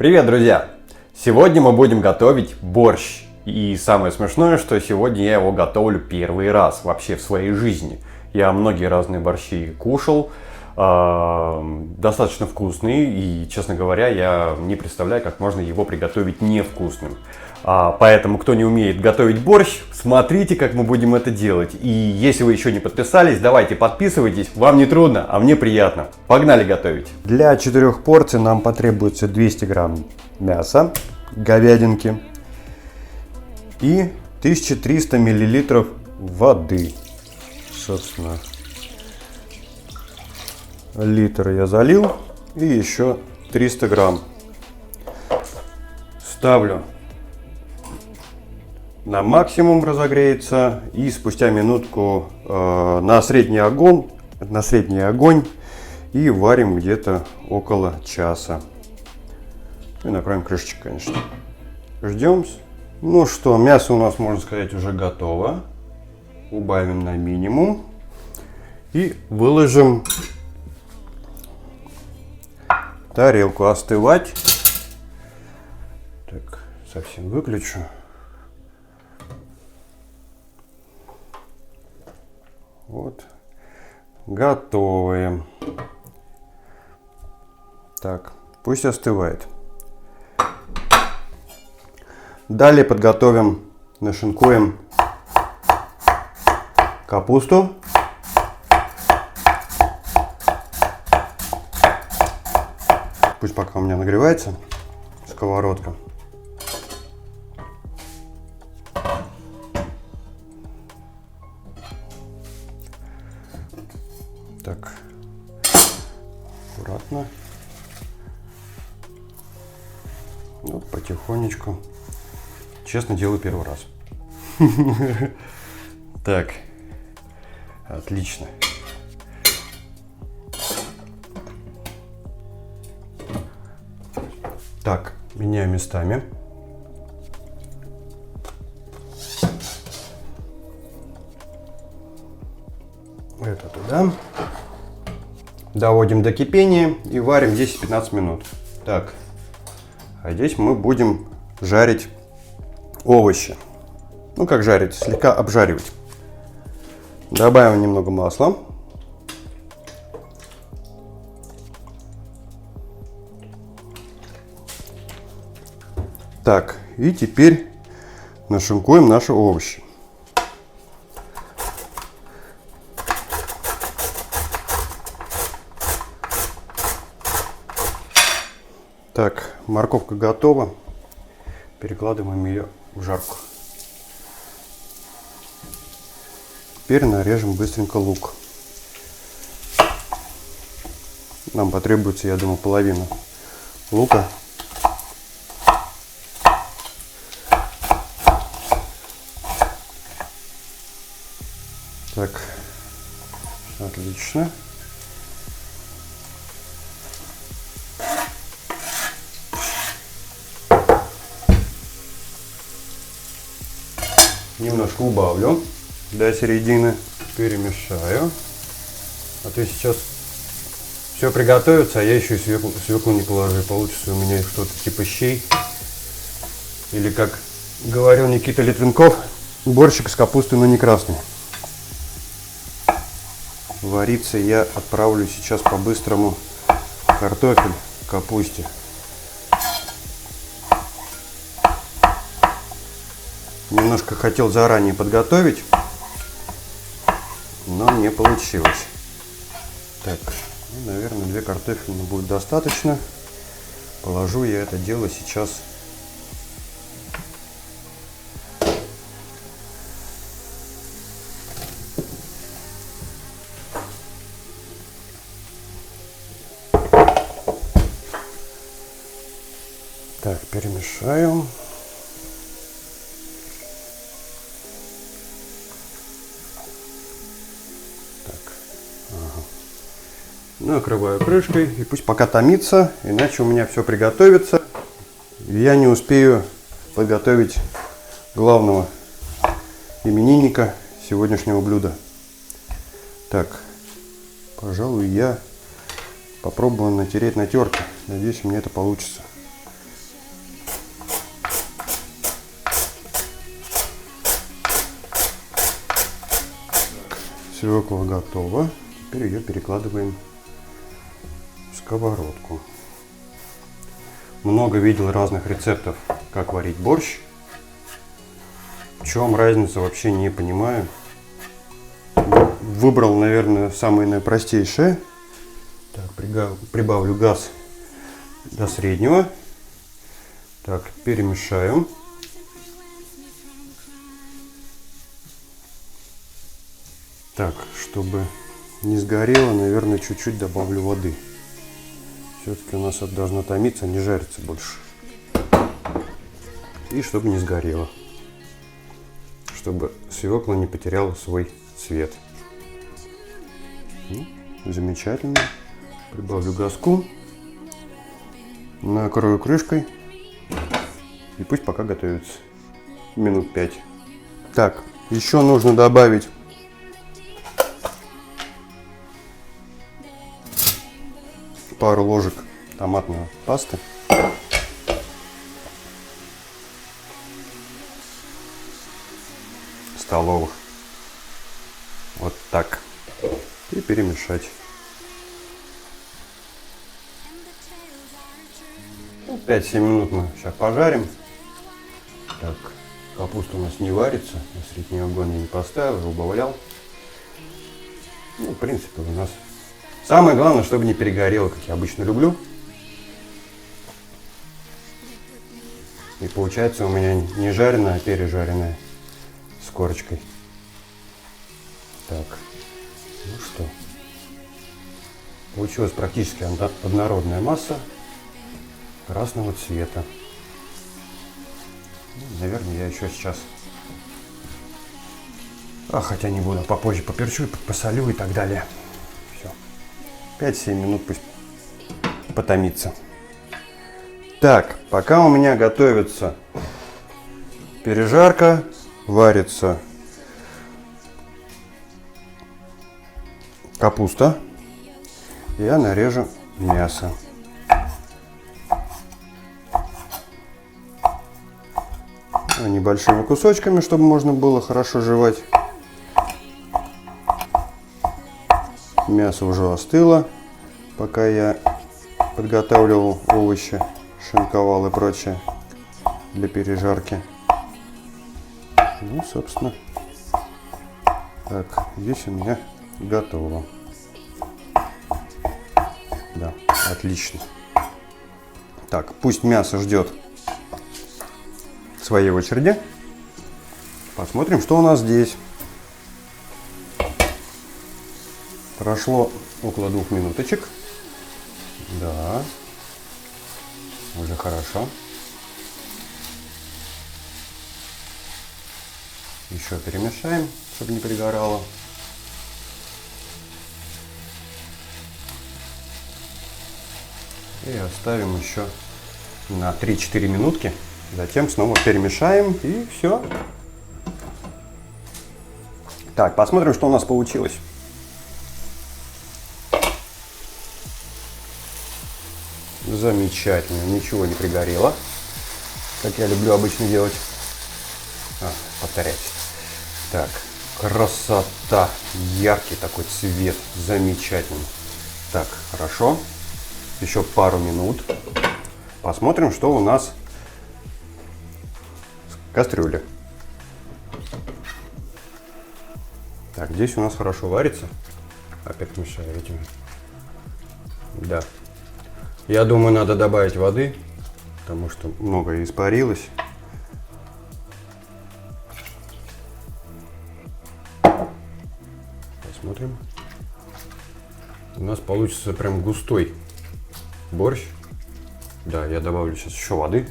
Привет, друзья! Сегодня мы будем готовить борщ. И самое смешное, что сегодня я его готовлю первый раз вообще в своей жизни. Я многие разные борщи кушал, достаточно вкусные, и, честно говоря, я не представляю, как можно его приготовить невкусным. Поэтому, кто не умеет готовить борщ, смотрите, как мы будем это делать. И если вы еще не подписались, давайте подписывайтесь. Вам не трудно, а мне приятно. Погнали готовить. Для 4 порций нам потребуется 200 грамм мяса, говядинки и 1300 миллилитров воды. Собственно, литр я залил и еще 300 грамм. Ставлю на максимум, разогреется, и спустя минутку на средний огонь и варим где-то около часа. И накроем крышечкой, конечно. Ждем. Ну что, мясо у нас, можно сказать, уже готово. Убавим на минимум и выложим в тарелку остывать. Так, совсем выключу. Вот, готовые. Так, пусть остывает. Далее подготовим, нашинкуем капусту. Пусть пока у меня нагревается сковородка. Так, аккуратно. Вот потихонечку. Честно, делаю первый раз. Так, отлично. Так, меняю местами. Это туда. Доводим до кипения и варим 10-15 минут. Так, а здесь мы будем жарить овощи. Ну, как жарить, слегка обжаривать. Добавим немного масла. Так, и теперь нашинкуем наши овощи. Так, морковка готова. Перекладываем ее в жарку. Теперь нарежем быстренько лук. Нам потребуется, я думаю, половина лука. Так, отлично. Немножко убавлю до середины, перемешаю. А то сейчас все приготовится, а я еще и свеклу не положу. Получится у меня что-то типа щей. Или, как говорил Никита Литвинков, борщик с капустой, но не красный. Вариться я отправлю сейчас по-быстрому картофель к капусте. Немножко хотел заранее подготовить, но не получилось. Так, ну, наверное, 2 картофельные будет достаточно. Положу я это дело сейчас . Так, перемешаю. Накрываю крышкой и пусть пока томится, иначе у меня все приготовится. И я не успею подготовить главного именинника сегодняшнего блюда. Так, пожалуй, я попробую натереть на терке. Надеюсь, у меня это получится. Свекла готова. Теперь ее перекладываем в сковородку. Много видел разных рецептов, как варить борщ. В чем разница, вообще не понимаю. Выбрал, наверное, самое наипростейшее. Так, прибавлю газ до среднего. Так, перемешаем. Так, чтобы не сгорело, наверное, чуть-чуть добавлю воды. Все-таки у нас это должно томиться, не жариться больше. И чтобы не сгорело. Чтобы свекла не потеряла свой цвет. Замечательно. Прибавлю газку. Накрою крышкой. И пусть пока готовится. Минут 5. Так, еще нужно добавить пару ложек томатной пасты. Столовых. Вот так. И перемешать. 5-7 минут мы сейчас пожарим. Так, капуста у нас не варится. На средний огонь я не поставил, убавлял. Ну, в принципе, у нас самое главное, чтобы не перегорело, как я обычно люблю. И получается у меня не жареная, а пережаренная с корочкой. Так, ну что, получилась практически однородная масса красного цвета. Наверное, я еще сейчас, хотя не буду, попозже поперчу, посолю и так далее. Все, 5-7 минут пусть потомится. Так, пока у меня готовится пережарка, варится капуста, я нарежу мясо. Небольшими кусочками, чтобы можно было хорошо жевать. Мясо уже остыло, пока я подготавливал овощи, шинковал и прочее для пережарки. Ну, собственно, так, здесь у меня готово. Да, отлично. Так, пусть мясо ждет своей очереди. Посмотрим, что у нас здесь. Прошло около 2 минуточек. Да, уже хорошо. Еще перемешаем, чтобы не пригорало. И оставим еще на 3-4 минутки. Затем снова перемешаем, и все. Так, посмотрим, что у нас получилось. Замечательно, ничего не пригорело, как я люблю обычно делать. Повторять. Так, красота, яркий такой цвет, замечательно. Так, хорошо. Еще пару минут. Посмотрим, что у нас кастрюля. Так, здесь у нас хорошо варится. Опять мешаю этим. Да. Я думаю, надо добавить воды, потому что многое испарилось. Посмотрим. У нас получится прям густой борщ. Да, я добавлю сейчас еще воды.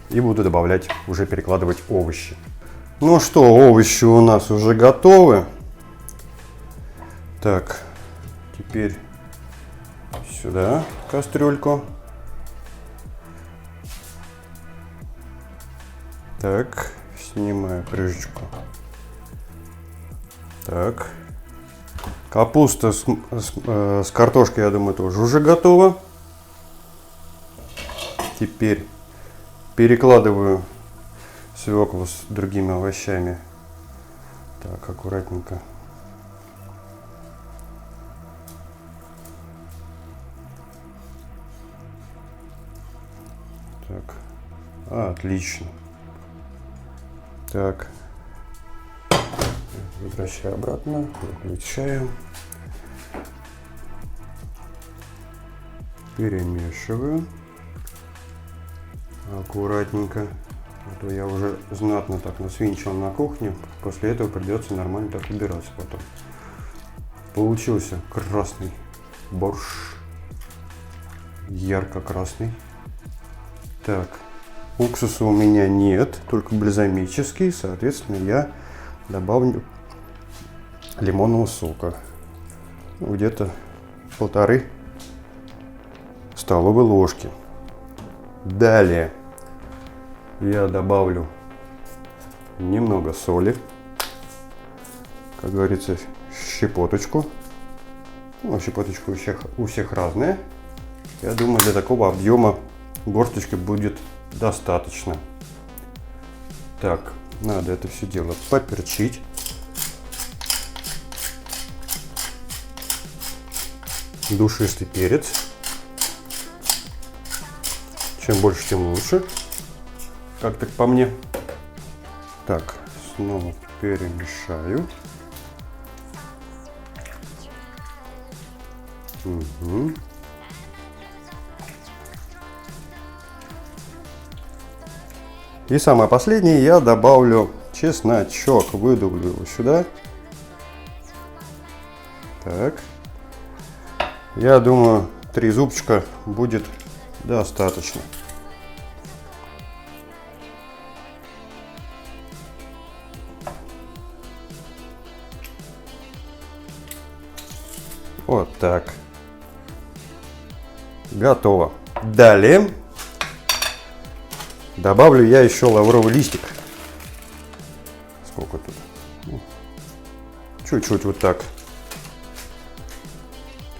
И буду добавлять, уже перекладывать овощи. Ну что, овощи у нас уже готовы. Так, теперь сюда кастрюльку. Так, снимаю крышечку. Так, капуста с картошкой, я думаю, тоже уже готова. Теперь перекладываю свеклу с другими овощами. Так, аккуратненько Так. Отлично. Так. Возвращаю обратно. Выключаем. Перемешиваю. Аккуратненько. А то я уже знатно так насвинчил на кухне. После этого придется нормально так убираться потом. Получился красный борщ. Ярко-красный. Так. Уксуса у меня нет, только бальзамический. Соответственно, я добавлю лимонного сока. Где-то 1,5 столовой ложки. Далее я добавлю немного соли. Как говорится, щепоточку. Ну, щепоточка у всех разная. Я думаю, для такого объема горсточки будет достаточно. Так, надо это все дело поперчить. Душистый перец. Чем больше, тем лучше. Как так по мне. Так, снова перемешаю. Угу. И самое последнее, я добавлю чесночок. Выдавлю его сюда. Так. Я думаю, 3 зубчика будет достаточно. Вот так. Готово. Далее добавлю я еще лавровый листик. Сколько тут? Чуть-чуть вот так.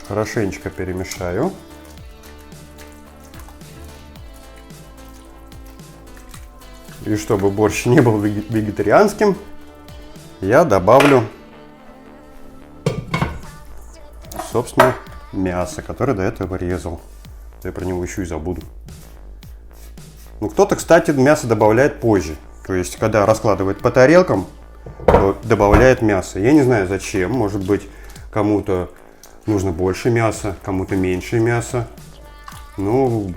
Хорошенечко перемешаю. И чтобы борщ не был вегетарианским, я добавлю, собственно, мясо, которое до этого резал. Я про него еще и забуду. Ну, кто-то, кстати, мясо добавляет позже. То есть, когда раскладывает по тарелкам, добавляет мясо. Я не знаю зачем. Может быть, кому-то нужно больше мяса, кому-то меньше мяса. Ну,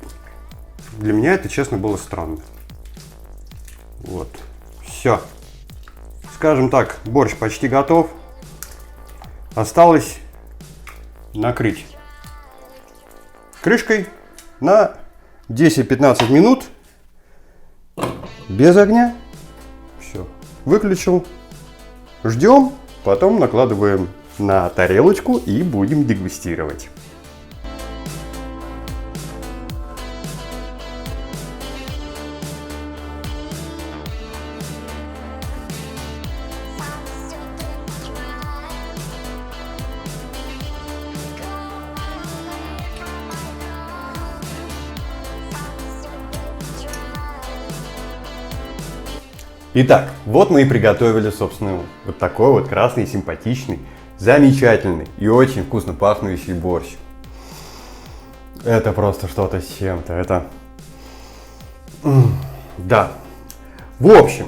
для меня это, честно, было странно. Вот. Все. Скажем так, борщ почти готов. Осталось накрыть крышкой на 10-15 минут без огня. Все. Выключил. Ждем. Потом накладываем на тарелочку и будем дегустировать. Итак, вот мы и приготовили, собственно, вот такой вот красный, симпатичный, замечательный и очень вкусно пахнущий борщ. Это просто что-то с чем-то, это... Да. В общем,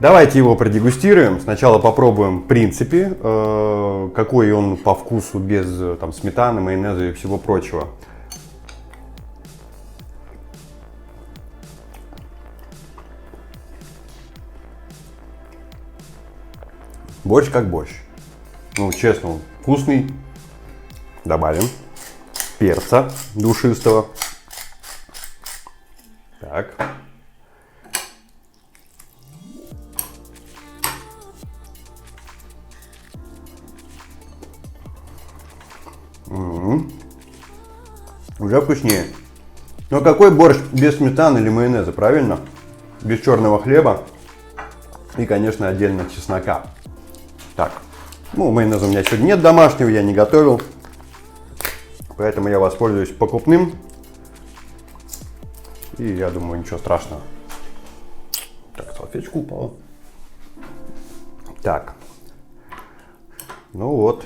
давайте его продегустируем. Сначала попробуем в принципе, какой он по вкусу без там, сметаны, майонеза и всего прочего. Борщ как борщ. Ну, честно, он вкусный. Добавим перца душистого. Так. Уже вкуснее. Но какой борщ без сметаны или майонеза, правильно? Без черного хлеба. И, конечно, отдельно чеснока. Так, ну, майонеза у меня сегодня нет домашнего, я не готовил. Поэтому я воспользуюсь покупным. И я думаю, ничего страшного. Так, салфеточка упала. Так. Ну вот.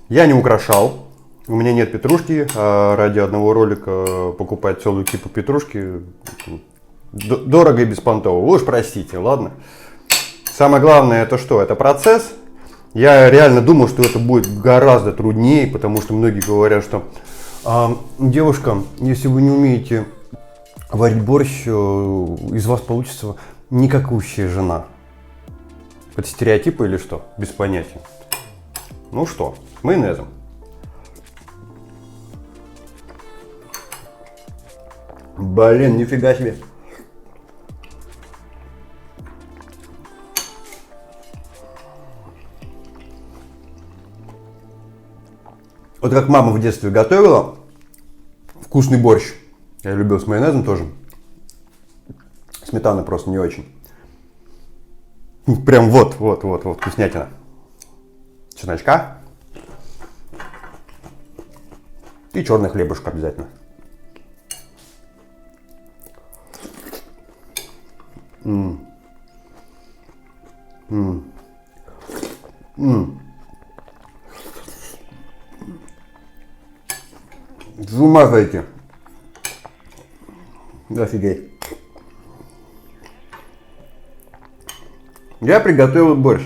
Я не украшал У меня нет петрушки, а ради одного ролика покупать целую кипу петрушки дорого и беспонтово. Вы уж простите, ладно? Самое главное это что? Это процесс. Я реально думал, что это будет гораздо труднее, потому что многие говорят, что девушка, если вы не умеете варить борщ, из вас получится никакущая жена. Это стереотипы или что? Без понятия. Ну что, с майонезом. Блин, нифига себе. Вот как мама в детстве готовила вкусный борщ. Я любил с майонезом тоже. Сметана просто не очень. Прям вот вкуснятина. Чесночка. И черный хлебушек обязательно. С ума сойти. Офигеть. Я приготовил борщ.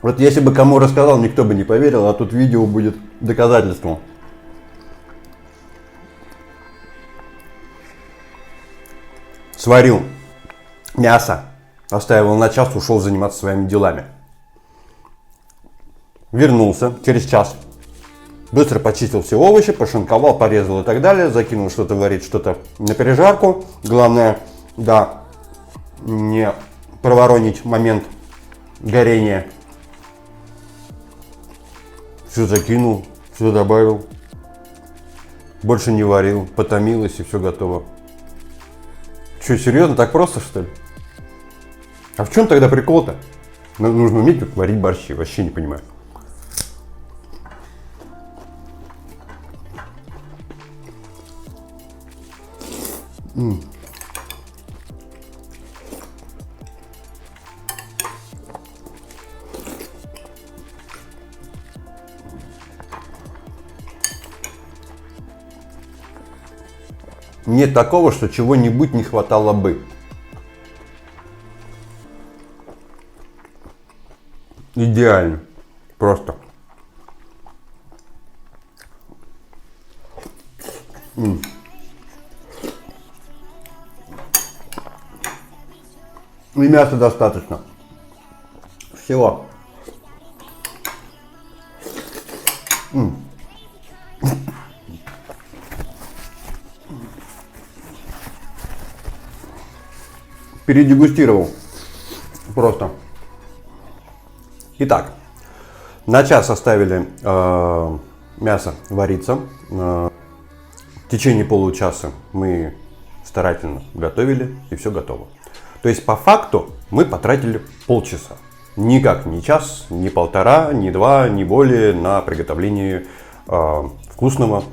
Вот если бы кому рассказал, никто бы не поверил, а тут видео будет доказательством. Сварил мясо, оставил на час, ушел заниматься своими делами. Вернулся через час. Быстро почистил все овощи, пошинковал, порезал и так далее. Закинул что-то варить, что-то на пережарку. Главное, да, не проворонить момент горения. Все закинул, все добавил. Больше не варил, потомилось и все готово. Что, серьезно, так просто, что ли? А в чем тогда прикол-то? Нужно уметь как варить борщи, вообще не понимаю. Нет такого, что чего-нибудь не хватало бы. Идеально. Просто. И мяса достаточно. Всего. Передегустировал. Просто. Итак, на час оставили мясо вариться. В течение получаса мы старательно готовили, и все готово. То есть по факту мы потратили полчаса. Никак не час, не полтора, не два, не более на приготовление вкусного,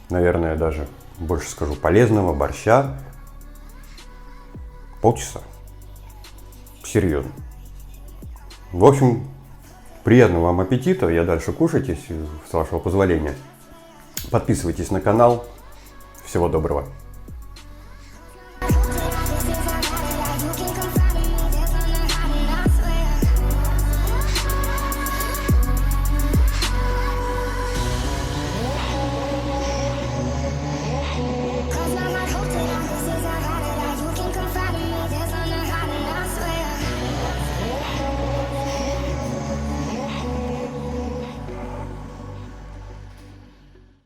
наверное, даже больше скажу, полезного борща. Полчаса. Серьезно. В общем, приятного вам аппетита. Я дальше кушать, если с вашего позволения. Подписывайтесь на канал. Всего доброго.